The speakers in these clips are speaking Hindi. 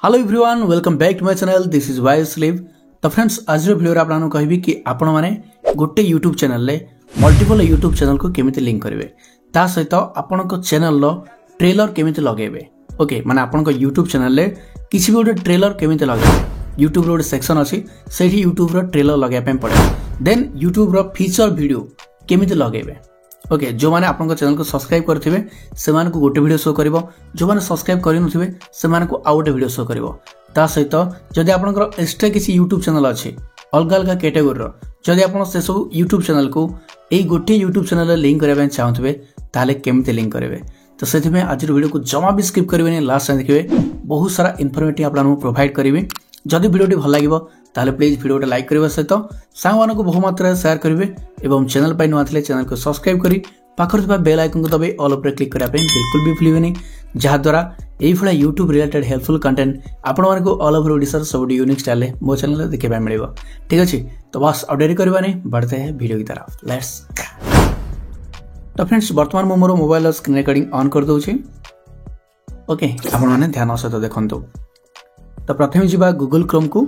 Hello everyone welcome back to my channel this is Wise Sleeve. तो फ्रेंड्स आज वीडियो रे आपन कहबी कि आपण माने गोटे यूट्यूब चैनल ले मल्टीपल यूट्यूब चैनल को केमिति लिंक करिवे ता सहित आपण को चैनल लो ट्रेलर केमिति लगेबे। ओके माने आपण को यूट्यूब चैनल ले किछि भी गोटे ट्रेलर केमिति लगेबे। यूट्यूब रो सेक्शन अछि सेठी यूट्यूब रो ट्रेलर लगाय पे पड़े। देन यूट्यूब रो फीचर वीडियो केमिति लगेबे। ओके जो माने आपन चैनल को सब्सक्राइब करथिबे सेमान को गोटे वीडियो शो करिवो, जो माने सब्सक्राइब करि नथिबे सेमान को आ गोटे वीडियो शो करिवो। ता सहित जदि आपन एक्स्ट्रा किसी यूट्यूब चैनल अछि अलग अलग कैटेगरी रो जदि आपन से सब यूट्यूब चैनल को एई गोटे यूट्यूब चैनल लिंक करबा चाहथिबे ताले केमिति लिंक करिवे। तो सेति में आज वीडियो को जमा भी स्किप करिवेनी, लास्ट टाइम देखिबे बहुत सारा इन्फॉर्मेटिव आपन प्रोवाइड करिवे। जदि वीडियो भल लागिवो ताले प्लीज वीडियो लाइक करबा सहित सांग मानको बहु मात्रा शेयर करिवे एवं चैनल पाइ नुआ थिले चैनल को सब्सक्राइब करी पाखर थिबा बेल आइकन को दबाई ऑल ऊपर क्लिक करिया पे बिल्कुल भी भूलिबेनी, जहा द्वारा एई फळा YouTube रिलेटेड हेल्पफुल कंटेंट आपण मानको ऑल ओवर ओडिसा सब यूनिक स्टाइल ले मो चैनल रे देखबा मिलिबो। ठीक अछि तो बस अब देरी करबानी बढ़ते हैं वीडियो की तरफ। लेट्स तो फ्रेंड्स वर्तमान मो मोर मोबाइल स्क्रीन रिकॉर्डिंग ऑन कर दउछि। ओके आपण माने ध्यान सहित देखंतु। तो प्रथमे जिबा गूगल क्रोम को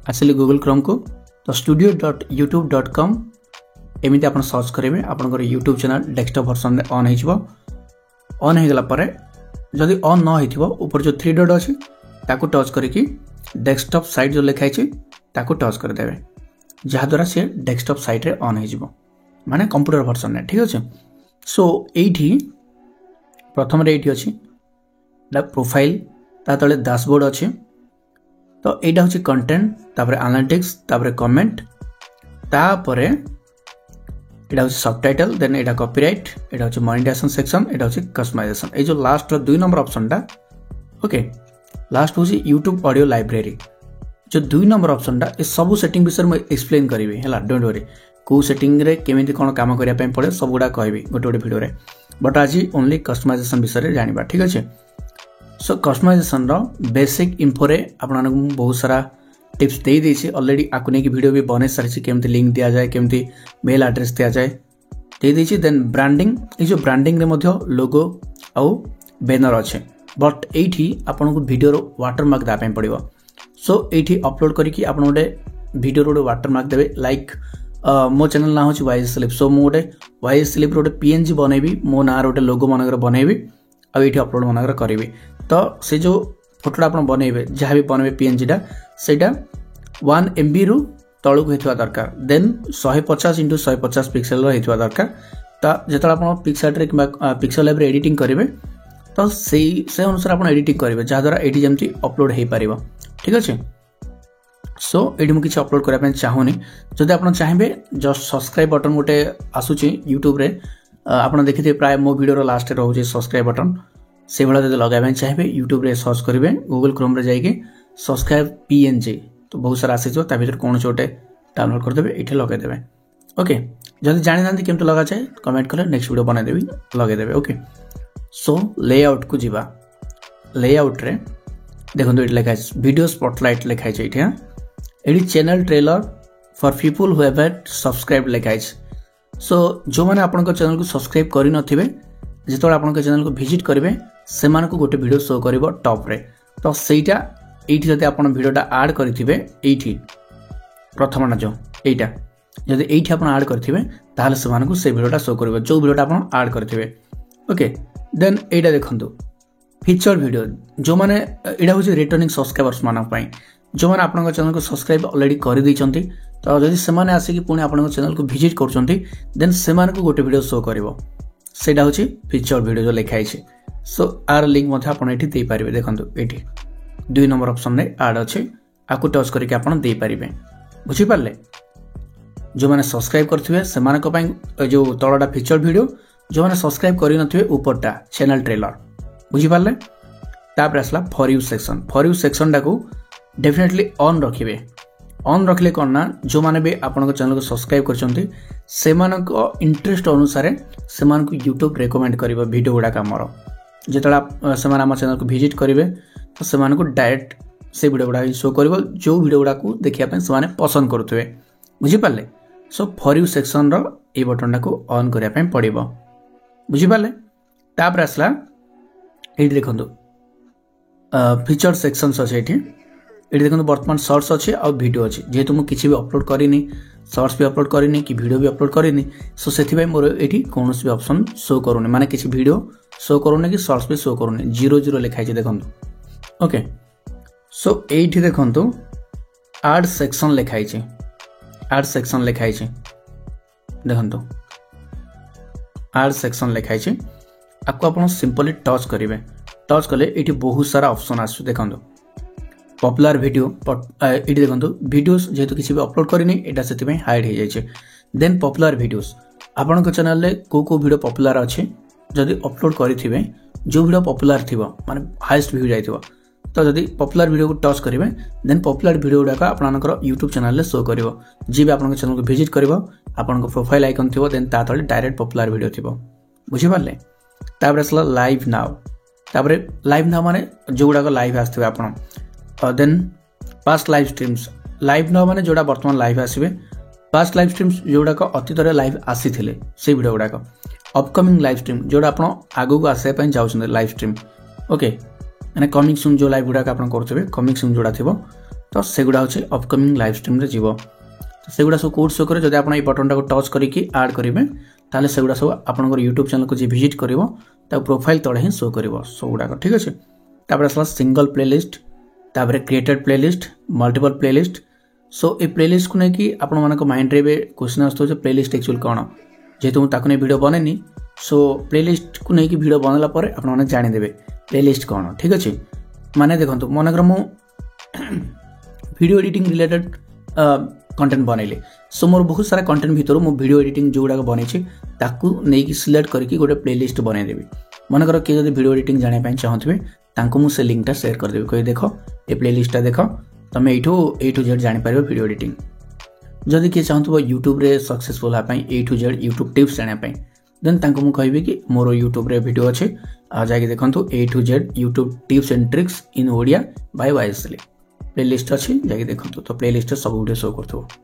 आसिले गूगल क्रोम को तो studio.youtube.com एमिति आपण सर्च करेबे। आपनकर YouTube चैनल डेस्कटॉप वर्जन रे ऑन हेजिवो। ऑन हे गला परे जदि ऑन न हेथिवो ऊपर जो 3 डॉट अछि ताको टच करिकि डेस्कटॉप साइट जो लिखा अछि ताको टच कर देबे, जहा द्वारा से डेस्कटॉप साइट रे ऑन हेजिवो माने कंप्यूटर वर्जन रे। ठीक अछि सो एठी प्रथम रे एठी अछि ला प्रोफाइल ता तळे डैशबोर्ड अछि। तो एटा होछि कंटेंट तापरे एनालिटिक्स तापरे कमेंट तापरे एटा होछि सबटाइटल देन एटा कॉपीराइट एटा होछि मोनेटाइजेशन सेक्शन एटा होछि कस्टमाइजेशन। ए जो लास्ट रो 2 नंबर ऑप्शन टा ओके लास्ट होछि YouTube ऑडियो लाइब्रेरी। जो 2 नंबर ऑप्शन टा ए सब सेटिंग विषय में एक्सप्लेन करिवे हला। डोंट वरी को सेटिंग रे केमिति कोन काम करिया पे पड़े सब गुडा कहबी गोटे गोटे वीडियो रे, बट आज ओनली कस्टमाइजेशन विषय रे जानिबा। ठीक अछि सो कस्टमाइजेशन रो बेसिक इन्फो रे आपन बहुत सारा टिप्स दे देछि ऑलरेडी। आकुने की वीडियो भी बने सारी केमती लिंक दिया जाए केमती मेल एड्रेस दिया जाए दे देछि। देन ब्रांडिंग ए जो ब्रांडिंग रे मध्य लोगो आउ बैनर अछि, बट एठी आपन को वीडियो रो वाटरमार्क दा पे पड़िबो। सो एठी अपलोड करी कि आपन ओडे वीडियो रो वाटरमार्क देबे। लाइक मो चैनल ना होछि वाइज स्लिप, सो मो ओडे वाइज स्लिप रो PNG बनेबी मो ना रो लोगो मनगर बनेबी आ एठी अपलोड मनगर करबी। तो से जो फोटोटा आपन बनेबे जहा भी बनेबे PNG टा सेटा 1 MB रु तळुक हेतवा दरकार। देन 150 × 150 पिक्सेल रो हेतवा दरकार। ता जेतला आपन पिक्सेल रे किबा पिक्सेल लैब रे एडिटिंग करिवे तो से अनुसार आपन एडिटिंग करिवे जहा द्वारा एडी जेमती अपलोड हे परिबो। ठीक अछि सो एडी मु किछ अपलोड करा पे चाहूनी। जदि आपन चाहेबे जस्ट सब्सक्राइब बटन गोटे आसुची YouTube रे आपन देखिथे प्राय मो वीडियो रो लास्ट रे रहउची सब्सक्राइब बटन से भला जदि लगाबे चाहेबे YouTube रे सर्च करिवे गूगल क्रोम रे जाइके सब्सक्राइब PNG तो बहुत सारा आसी ता भीतर कोन छोटे डाउनलोड कर देबे एठे लगे देबे। ओके जदि जानि नांती केमते लगा जाय कमेंट करे नेक्स्ट वीडियो बना देबी लगे देबे। ओके सो लेआउट को जीवा। लेआउट रे देखंतु एठी लिखा है वीडियो स्पॉटलाइट लिखा है एठी। एठी channel trailer for people who have subscribe लिखा है। सो जो माने आपन को चैनल को सब्सक्राइब करि नथिबे जेतोला आपन को चैनल को विजिट करिवे सेमान को गोटे वीडियो शो करिवो टॉप रे। तो सेटा एठी जदि आपन वीडियोटा ऐड करथिबे एठी प्रथम ना जो एटा जदि एठी आपन ऐड करथिबे ताले सेमान को से वीडियोटा शो करिवो जो वीडियोटा आपन ऐड करथिबे। ओके देन एटा देखंतु फीचर वीडियो जो माने एटा होछि रिटर्निंग सब्सक्राइबर्स मानक पई जो माने आपन चैनल को सब्सक्राइब ऑलरेडी कर दैचंती। तो जदि सेमाने आसी कि पुनी आपन चैनल को विजिट करचंती देन सेमान को गोटे वीडियो शो करिवो सेटा होछि फीचर वीडियो जो लिखा है। सो आर लिंक मध्ये आपन एठी दे पारिबे। देखंतु एठी 2 नंबर ऑप्शन रे ऐड अछि आकु टच करके आपन दे पारिबे। बुझि पारले जो माने सब्सक्राइब करथिबे सेमान को पई जो तळडा फीचर वीडियो जो माने सब्सक्राइब करि नथिबे ऊपरटा चैनल ट्रेलर। बुझि पारले तापर असला for you section. For you section डाकू डेफिनेटली ऑन रखिबे। ऑन रखले कोन ना जो माने बे आपन को चैनल को सब्सक्राइब करचंती सेमान को इंटरेस्ट अनुसार सेमान को YouTube रेकमेंड करिवो वीडियो गुडा कामरो। जेतला सेमान हम चैनल को विजिट करिवे तो सेमान को डायरेक्ट से वीडियो गुडा शो करिवो जो वीडियो गुडा को देखिया पे सेमाने पसंद करथुवे। बुझि पारले सो फॉर यू सेक्शन रो ए बटन को ऑन करिया पे पड़िबो। बुझि पारले तापर असला एठी देखंतु फीचर सेक्शंस अच्छे ये देखो बर्तमान शॉर्ट्स अच्छे आ वीडियो अच्छे जेहेतु मुझे किसी भी अपलोड करनी शॉर्ट्स भी अपलोड करनी कि वीडियो भी अपलोड करनी सो से मोर ये कौन भी ऑप्शन शो करूनी माने किसी वीडियो शो करूनी कि शॉर्ट्स भी शो करूनी 0 लिखाई देखो ओके सो ये देखो एड सेक्शन लिखाई एड सेक्शन लिखाई देखो एड सेक्शन लिखाई आपको आप सिंपली टच करेंगे टच कले ये बहुत सारा ऑप्शन आस देखो पॉपुलर वीडियो ये देखो वीडियोस जेहेतु किसी भी अपलोड करनी यहाँ से हाइड हो जाए देन पॉपुलर वीडियोस आपण चैनल को वीडियो पॉपुलर अच्छे जदि अपलोड करेंगे जो वीडियो पॉपुलर थी माने हाईएस्ट व्यू जाइए तो जदि पॉपुलर वीडियो को टच करेंगे देन पॉपुलर वीडियो गुड़ाक आपंकर यूट्यूब चैनल शो कर जी भी आप चैनल को विजिट कर आपन प्रोफाइल आइकन थी देन ता तले डायरेक्ट पॉपुलर वीडियो थी बुझीपारे तापर आसला लाइव नाउ तापर लाइव नाउ माने जो गुड़ाक लाइव आसवे आपन then past live streams live now माने जोड़ा वर्तमान लाइव आसवे पास्ट लाइव स्ट्रीम्स जोड़ाक अतीत लाइव आसी से वीडियो गुड़ाक अपकमिंग लाइव स्ट्रीम जोड़ा आप आगू को आसापी जाऊँ लाइव स्ट्रीम ओके मैंने कमिंग सून जो लाइव गुड़ाक आप करेंगे कमिंग सून जोड़ा थी तो सेगुड़ा हूँ अपकमिंग लाइव स्ट्रीम रे जीव तो सेगुड़ा सब कोड शो करे जब आप बटन को टच करके ऐड करेंगे ताले सेगुड़ा सब आप यूट्यूब चैनल को जी विजिट कर प्रोफाइल तले ही शो कर सब गुड़ाक ठीक अच्छे तापर आसला सिंगल प्लेलिस्ट तापर क्रिएटेड प्लेलिस्ट मल्टीपल प्लेलिस्ट सो ये प्लेलिस्ट को लेकिन आपण माइंड रे क्वेश्चन आसो प्लेलिस्ट एक्चुअल कौन जेहेतु मुझे नहीं वीडियो बनेनी सो प्लेलिस्ट को लेकिन वीडियो बनला पर आपने जानीदेवे प्लेलिस्ट कौन ठीक अच्छे माने देखो मनकर मु वीडियो एडिटिंग रिलेटेड कंटेंट बनइले सो मोर बहुत सारा कंटेंट भितर मु वीडियो एडिटिंग जो गुड़ाक बनई ताकू नहीं सिलेक्ट करके गोटे प्लेलिस्ट बनईदेवी मनकर किए जब वीडियो एडिटिंग जानापी चाहूबे तांको मु से लिंकटा शेयर करदेवी कही देख ये प्लेलिस्टा देख तुम ए टू जेड जापर वीडियो एडिटिंग जदि किए चाहूब यूट्यूब रे सक्सेसफुल होगापी A to Z YouTube tips जानापी देन तांको मु कहबी कि मोर यूट्यूब रे वीडियो अच्छे जाकि देखो A to Z YouTube tips and tricks in Odia by wisely playlist अच्छी जाकि देखो तो प्लेलिस्ट सब वीडियो शो कर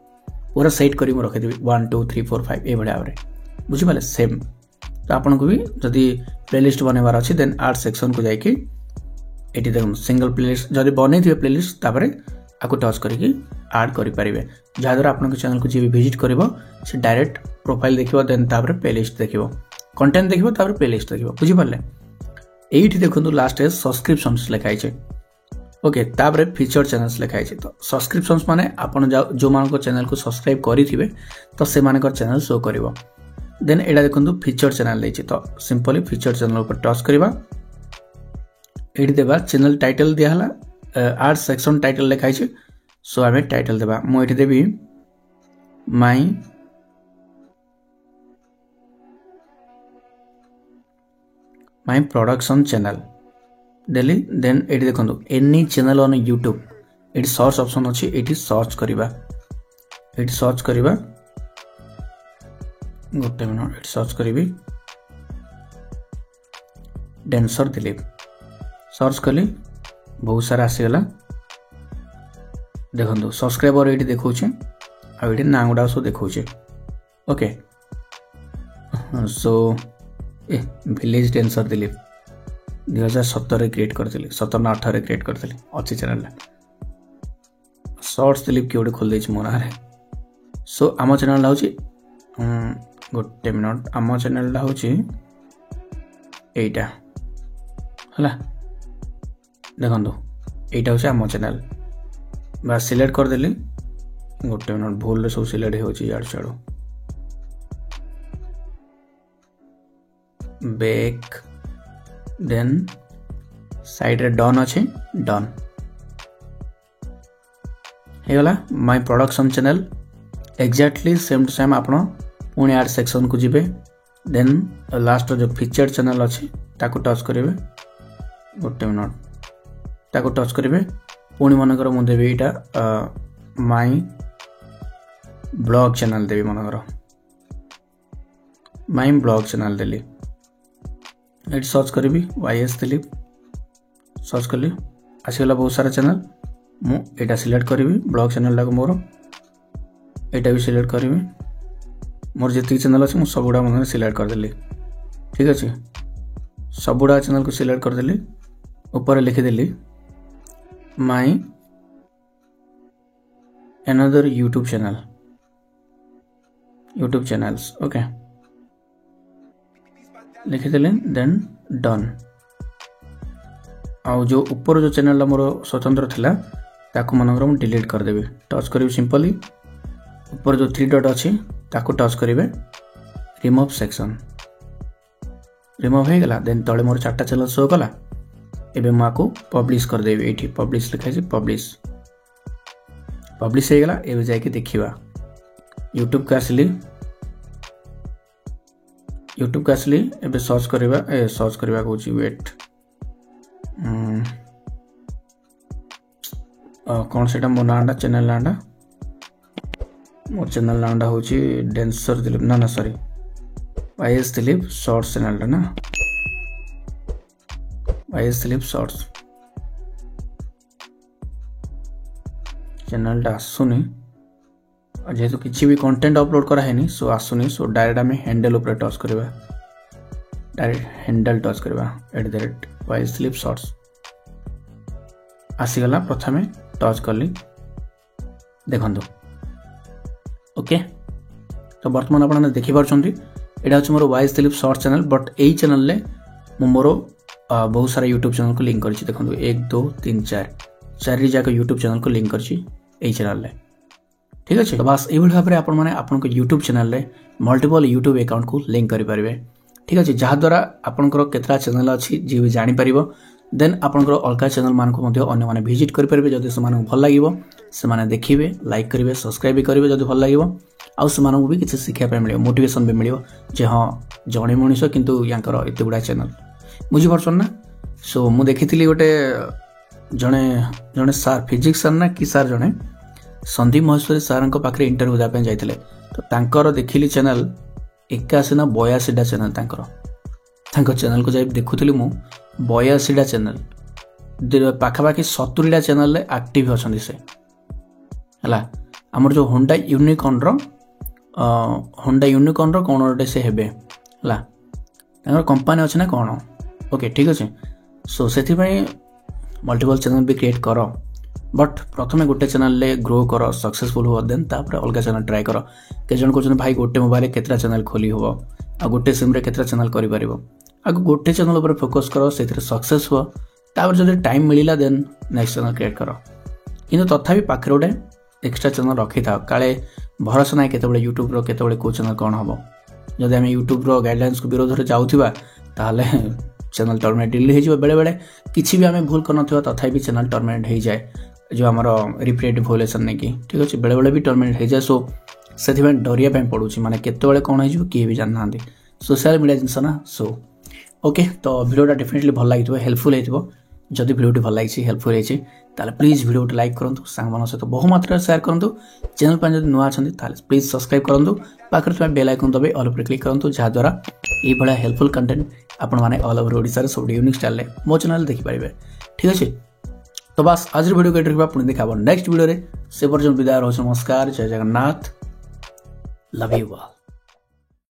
पूरा सेट कर रखीदेवी 1 2 3 4 5 ये भाव में बुझीपारे सेम तो आपन को भी जदि प्लेलिस्ट बनवार अच्छी देन आर्ट सेक्शन को जाकि ये देखो सिंगल प्लेलिस्ट जब बनई थे प्लेलिस्ट आपको टच करके ऐड करेंगे जहाद्वारा आप चैनल को जी विजिट कर डायरेक्ट प्रोफाइल देखो देन तापर प्लेलिस्ट देखो कंटेंट देखो तापर प्लेलिस्ट देखो बुझीपारे ये देखो लास्ट सब्सक्रिप्शंस लिखाई ओके तापर फीचर चैनल्स लिखाई तो सब्सक्रिप्शंस माने आपन जो मान चैनल को सब्सक्राइब करेंगे तो से चैनल शो कर देन एटा देखो फीचर चैनल देछि तो सिंपली फीचर चैनल पर टच करवा ये देवा चैनल टाइटल दिहला आर्ट सेक्शन टाइटल लिखाई सो आम टाइटल देवा मुझे देवी माई प्रोडक्शन चैनल देली देन ये देखो एनी चैनल ऑन यूट्यूब ये सर्च ऑप्शन अच्छी ये सर्च करवा गोटे मिनट सर्च करी डेंसर दिलीप सर्च कली बहुत सारा आसीगला देखो सब्सक्राइबर ये देखा आगे ना गुड़ा सब देखा okay so village denser Dilip 2017 create करती 17 ना 18 क्रिएट करती अच्छी चैनल शॉर्ट्स दिलीप किए गोटे खोल मो ना सो आम चैनल हूँ गोटे मिनट आम चैनल हूँ यहीटा है देखो यहाँ हूँ आम चैनल बस सिलेक्ट करदेली गोटे मिनट भूल सब सिलेक्ट हो छाड़ बैक देन साइड रे डन अच्छे डन होगला my production channel exactly same to same आपन पुणी आर्ट सेक्शन को जिबे देन लास्ट जो फीचर चैनल अच्छी ताको टच करेंगे गोटे मिनट ताको टच करेंगे पुणी मनकर मुझे देवी यहाँ माय ब्लॉग चैनल देवी मनकर माय ब्लॉग चैनल देली ये सर्च करी YS दिलीप सर्च कली आसीगला बहुत सारा चैनल मुझे सिलेक्ट करी ब्लॉग चैनल टाक मोर यहाँ भी सिलेक्ट करी मोर जी चैनल अच्छे मुझे सबुड़ा मन सिलेक्ट करदेली ठीक अच्छे सबुड़ा चैनल को सिलेक्ट करदेली ऊपर लिखिदेली my another YouTube channels okay लिखिदेले देन डन आउ जो ऊपर जो चैनल मोर स्वतंत्र थिला ताकू मनकर मु डिलीट कर देबी टच करिवे सिंपली ऊपर जो 3 डॉट अछि ताकू टच करिवे रिमूव सेक्शन रिमूव हे गला देन तळे मोर 4टा चैनल शो कला एबे माको पब्लिश कर देबी एठी पब्लिश लिखाइ छै पब्लिश हे गला एबे जाय के देखिबा YouTube का असली एबे सर्च करबा कोची वेट कौन सेटा मो नांडा चैनल नांडा मोर चैनल नांडा होची डेंसर दिलीप ना sorry YS Dilip shorts channel ना YS दिलीप शॉर्ट्स चैनल टा आसुनी जेहेतु किसी भी कंटेंट अपलोड करा है नहीं सो आसुनी सो डायरेक्ट आम हैंडल ऊपर टच करबा डायरेक्ट हैंडल टच करबा @YS दिलीप शॉर्ट्स आसीगला प्रथमे टच करली देखंतु ओके तो वर्तमान आपन देखि परछंती एटा छ मोर YS Dilip short channel but AE channel ले मोर बहुत सारा YouTube चैनल को लिंक करछि देखंतु 1 2 3 4 जाक YouTube चैनल को लिंक करछि एई चैनल ले ठीक अछि तो बस एई भाव रे आपन माने आपन को YouTube चैनल ले मल्टीपल YouTube अकाउंट को लिंक करि परिबे ठीक अछि जहा द्वारा आपन को केतरा चैनल अछि जे भी जानि परिबो देन आपन को अलका चैनल मान को मध्ये अन्य माने विजिट करि परिबे जदि से माने भल लागिवो से माने देखिबे लाइक करिवे सब्सक्राइब भी करिवे जदि भल लागिवो आ से माने भी किछ सिखिया पे मिलियो मोटिवेशन भी मिलियो जे हां जणे मनिसो किंतु यांकर एते गुडा चैनल बुझि परछन ना सो मु देखिथिली गोटे जणे सर फिजिक्स सर ना कि सर जणे संदीप महेश्वरी सर पाखे इंटरव्यू देवाई जाते तो तांकर देखिली चैनल 81 ना 82टा चैनल तांकर चैनल को जाई देखुथली मु 82टा चैनल पाखापाखि 70टा चैनल रे एक्टिव अछंदी से हला हमर जो होंडा यूनिकॉर्न रो कोन ओटे से हेबे हला तांकर कंपनी अछि ना कोन ओके ठीक अछि सो सेथि पई मल्टीपल चैनल भी क्रिएट करो बट प्रथमे गोटे चैनल ले ग्रो करो सक्सेसफुल हो देन तापर अलगा चैनल ट्राई करो के जन को भाई गोटे मोबाइल केतरा चैनल खोली हो आ गोटे सिम रे केतरा चैनल करि परिबो आ गोटे चैनल ऊपर फोकस करो सेथरे सक्सेस हो तापर जदि टाइम मिलिला देन नेक्स्ट चैनल क्रिएट करो किंतु तथापि पाखरे गोटे एक्स्ट्रा चैनल रखि था काले भरोसा नाही केतेबेले YouTube रो केतेबेले को चैनल कोन हबो जदि हम YouTube रो गाइडलाइंस को विरोध रे जाउथिबा ताले चैनल टर्मिनेट डिलीट हे जिवो बेले बेले किछि भी हमें भूल करनथिबा तथापि चैनल टर्मिनेट हे जाय जो आमर रिपीटेटिव वायोलेशन नहीं कि ठीक अच्छे बेले बेले भी टर्मिनेट हो जाए सो से डरिया पड़ू माने केते कौन हो किए भी जाना सोशल मीडिया जिनस ना सो ओके तो वीडियोटा डेफिनेटली भल लगी हेल्पफुल हो जदि वीडियो भल लगी हेल्पफुल होती प्लीज वीडियो लाइक करूँ सांग सहित बहुमात्रा शेयर करूँ चैनल पर जब नुआ अच्छा प्लीज सब्सक्राइब करूँ पाखे बेल आइकन दबे ऑल पर क्लिक करूँ जहाद्वारा ये हेल्पफुल कंटेंट आपण मैंने ऑल ओवर ओडिशा सब यूनिक स्टाइल मो चैनल देखिपारे ठीक अच्छे तो बस आज वीडियो के पुणी देखा नेक्स्ट वीडियो से पर्यटन विदाय रोज नमस्कार जय जगन्नाथ लव यू।